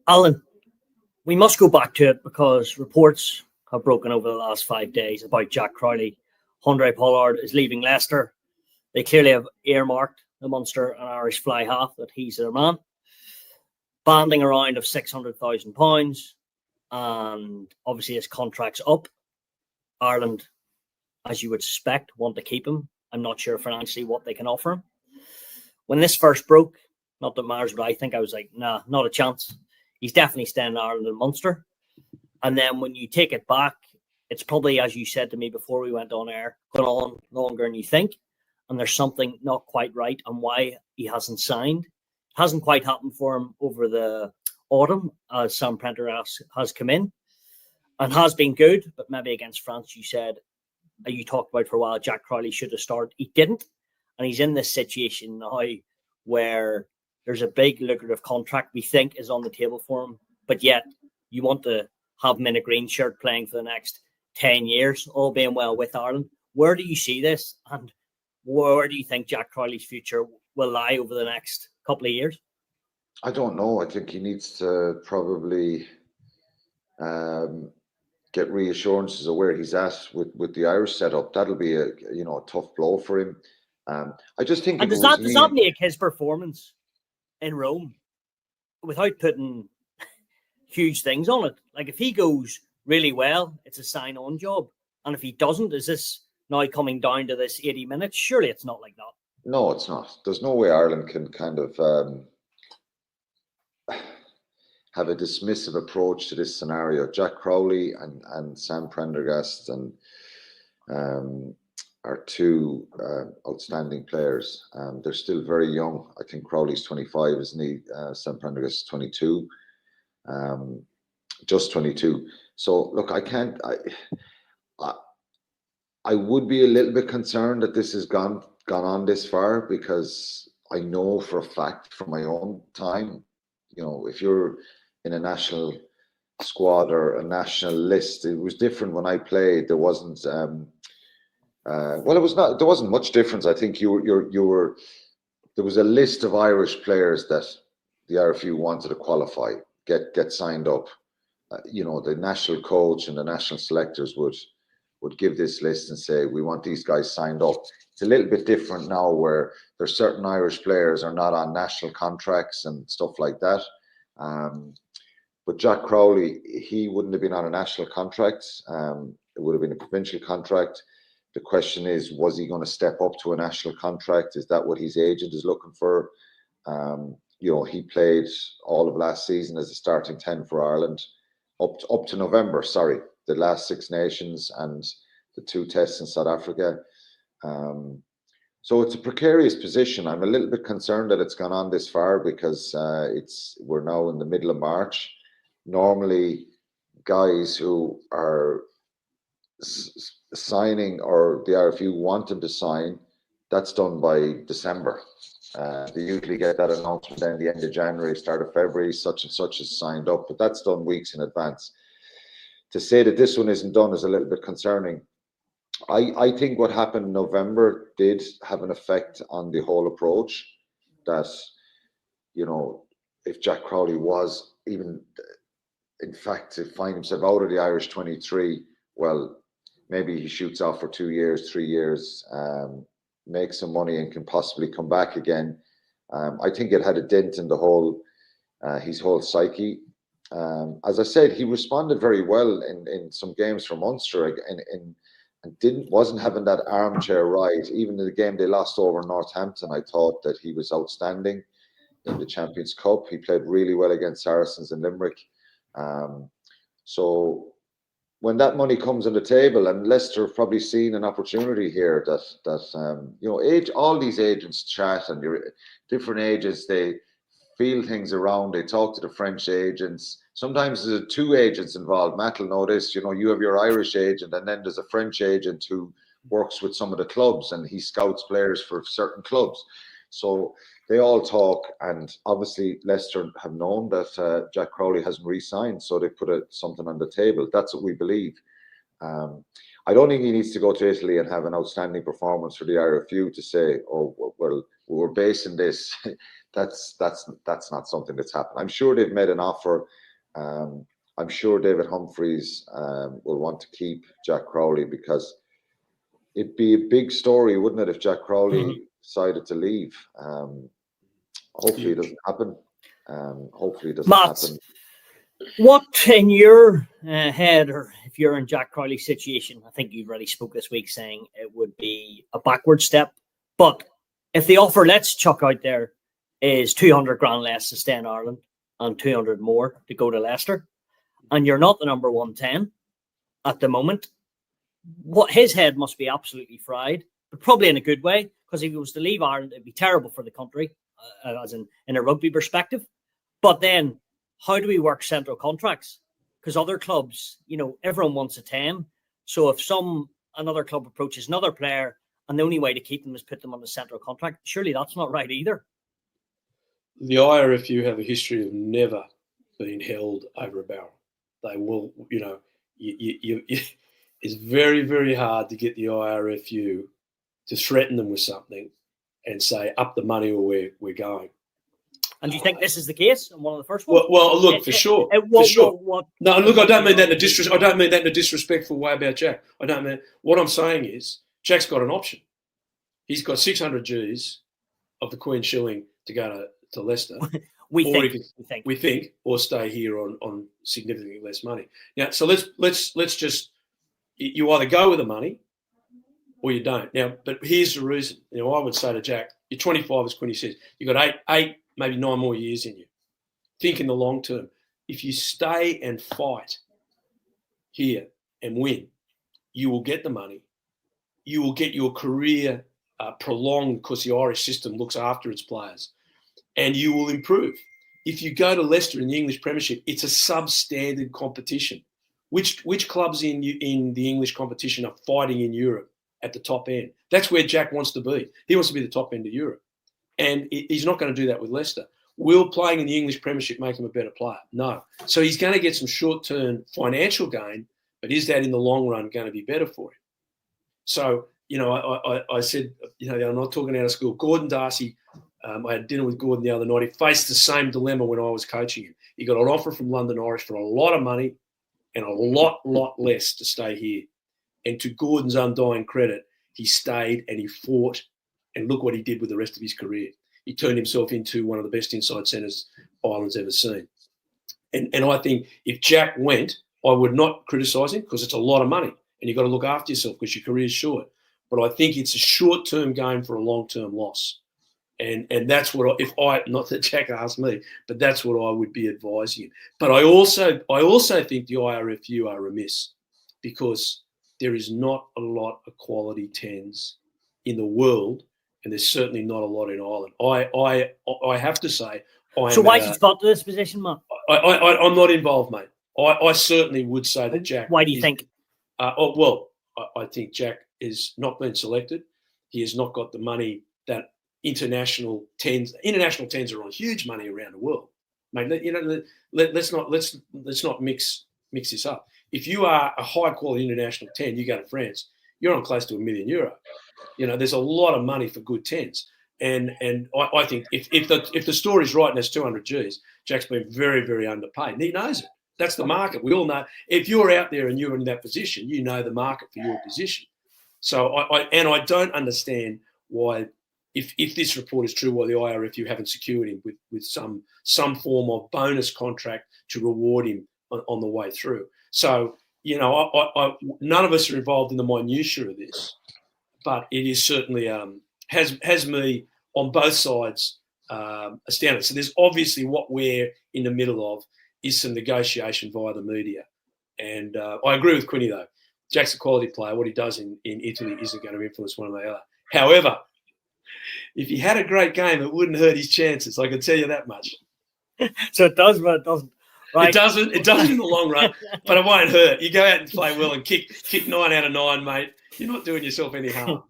Alan, we must go back to it because reports have broken over the last 5 days about Jack Crowley. Handré Pollard is leaving Leicester. They clearly have earmarked the Munster and Irish fly half that he's their man. Banding around of £600,000, and obviously his contract's up. Ireland, as you would suspect, want to keep him. I'm not sure financially what they can offer him. When this first broke, not that matters, but I was like, nah, not a chance. He's definitely staying in Ireland and Munster. And then when you take it back, it's probably, as you said to me before we went on air, going on longer than you think. And there's something not quite right on why he hasn't signed. It hasn't quite happened for him over the autumn as Sam Prendergast has come in and has been good, but maybe against France, you talked about for a while, Jack Crowley should have started. He didn't. And he's in this situation now where there's a big lucrative contract we think is on the table for him, but yet you want to have him in a green shirt playing for the next 10 years, all being well with Ireland. Where do you see this? And where do you think Jack Crowley's future will lie over the next couple of years? I don't know. I think he needs to probably get reassurances of where he's at with the Irish setup. That'll be a tough blow for him. I just think. And does that make his performance in Rome, without putting huge things on it, like if he goes really well, it's a sign-on job, and if he doesn't, is this now coming down to this 80 minutes? Surely it's not like that. No, it's not. There's no way Ireland can kind of have a dismissive approach to this scenario. Jack Crowley and Sam Prendergast and are two outstanding players. They're still very young. I think Crowley's 25, isn't he? Sam Prendergast is 22, just 22. So look, I would be a little bit concerned that this has gone on this far, because I know for a fact from my own time, if you're in a national squad or a national list, it was different when I played. There wasn't there wasn't much difference. I think you were there was a list of Irish players that the RFU wanted to qualify, get signed up. The national coach and the national selectors would give this list and say, we want these guys signed up. It's a little bit different now, where there's certain Irish players are not on national contracts and stuff like that. But Jack Crowley, he wouldn't have been on a national contract. It would have been a provincial contract. The question is, was he going to step up to a national contract? Is that what his agent is looking for? He played all of last season as a starting 10 for Ireland, up to November, the last Six Nations and the 2 tests in South Africa. So it's a precarious position. I'm a little bit concerned that it's gone on this far, because we're now in the middle of March. Normally, guys who are signing, or the RFU want them to sign, that's done by December. They usually get that announcement then the end of January, start of February, such and such is signed up, but that's done weeks in advance. To say that this one isn't done is a little bit concerning. I think what happened in November did have an effect on the whole approach, that, if Jack Crowley was even, in fact, to find himself out of the Irish 23, well, maybe he shoots off for 2 years, 3 years, make some money and can possibly come back again. I think it had a dent in his whole psyche. As I said, he responded very well in some games for Munster, and wasn't having that armchair ride. Even in the game they lost over Northampton, I thought that he was outstanding in the Champions Cup. He played really well against Saracens and Limerick. So when that money comes on the table, and Leicester have probably seen an opportunity here, that all these agents chat, and different agents, they feel things around, they talk to the French agents. Sometimes there's 2 agents involved. Matt will know this, you have your Irish agent, and then there's a French agent who works with some of the clubs, and he scouts players for certain clubs. So they all talk, and obviously Leicester have known that Jack Crowley hasn't re-signed, so they put something on the table. That's what we believe. I don't think he needs to go to Italy and have an outstanding performance for the RFU to say, oh, well, we're basing this. That's not something that's happened. I'm sure they've made an offer. I'm sure David Humphreys will want to keep Jack Crowley, because it'd be a big story, wouldn't it, if Jack Crowley decided to leave? Hopefully it doesn't happen. Hopefully it doesn't happen. What in your head, or if you're in Jack Crowley's situation, I think you've already spoke this week saying it would be a backward step. But if the offer, let's chuck out there, is 200 grand less to stay in Ireland and 200 more to go to Leicester, and you're not the number 110 at the moment, what his head must be absolutely fried, but probably in a good way, because if he was to leave Ireland, it'd be terrible for the country, as in a rugby perspective. But then, how do we work central contracts? Because other clubs, everyone wants a 10. So if another club approaches another player and the only way to keep them is put them on the central contract, surely that's not right either. The IRFU have a history of never being held over a barrel. They will, it's very, very hard to get the IRFU to threaten them with something and say, up the money or we're going. And do you think this is the case? And one of the first ones? Well, look, for sure. No, look, I don't mean that in a disrespectful way about Jack. I don't mean. What I'm saying is, Jack's got an option. He's got 600 G's of the Queen Shilling to go to Leicester. we think, or stay here on significantly less money. Now, so let's just, you either go with the money or you don't. Now, but here's the reason. I would say to Jack, you're 25, as Quinny says. You've got eight, maybe 9 more years in you. Think in the long term. If you stay and fight here and win, you will get the money. You will get your career prolonged, because the Irish system looks after its players, and you will improve. If you go to Leicester in the English Premiership, it's a substandard competition. Which clubs in the English competition are fighting in Europe at the top end? That's where Jack wants to be. He wants to be the top end of Europe. And he's not going to do that with Leicester. Will playing in the English Premiership make him a better player? No. So he's going to get some short-term financial gain, but is that in the long run going to be better for him? So, I said, I'm not talking out of school. Gordon Darcy, I had dinner with Gordon the other night. He faced the same dilemma when I was coaching him. He got an offer from London Irish for a lot of money and a lot less to stay here. And to Gordon's undying credit, he stayed and he fought. And look what he did with the rest of his career. He turned himself into one of the best inside centres Ireland's ever seen. And I think if Jack went, I would not criticise him, because it's a lot of money and you've got to look after yourself because your career is short. But I think it's a short-term gain for a long-term loss. And that's what not that Jack asked me, but that's what I would be advising him. But I also think the IRFU are remiss, because there is not a lot of quality 10s in the world. And there's certainly not a lot in Ireland. I have to say, so why has he got to this position, Matt? I'm not involved, mate. I certainly would say that Jack. Why do you think? I think Jack is not been selected. He has not got the money that international tens are on huge money around the world. Mate, let's not mix this up. If you are a high quality international 10, you go to France, you're on close to €1 million. There's a lot of money for good 10s. And I think if the story's right and there's 200 Gs, Jack's been very, very underpaid. And he knows it. That's the market. We all know. If you're out there and you're in that position, you know the market for your position. So I don't understand why, if this report is true, why the IRFU haven't secured him with some form of bonus contract to reward him on the way through. So, none of us are involved in the minutiae of this. But it is certainly has me on both sides astounded. So there's obviously what we're in the middle of is some negotiation via the media. And I agree with Quinny, though. Jack's a quality player. What he does in Italy isn't going to influence one or the other. However, if he had a great game, it wouldn't hurt his chances. I can tell you that much. So it does, but it doesn't. Right. It doesn't in the long run, but it won't hurt. You go out and play well and kick 9 out of 9, mate. You're not doing yourself any harm.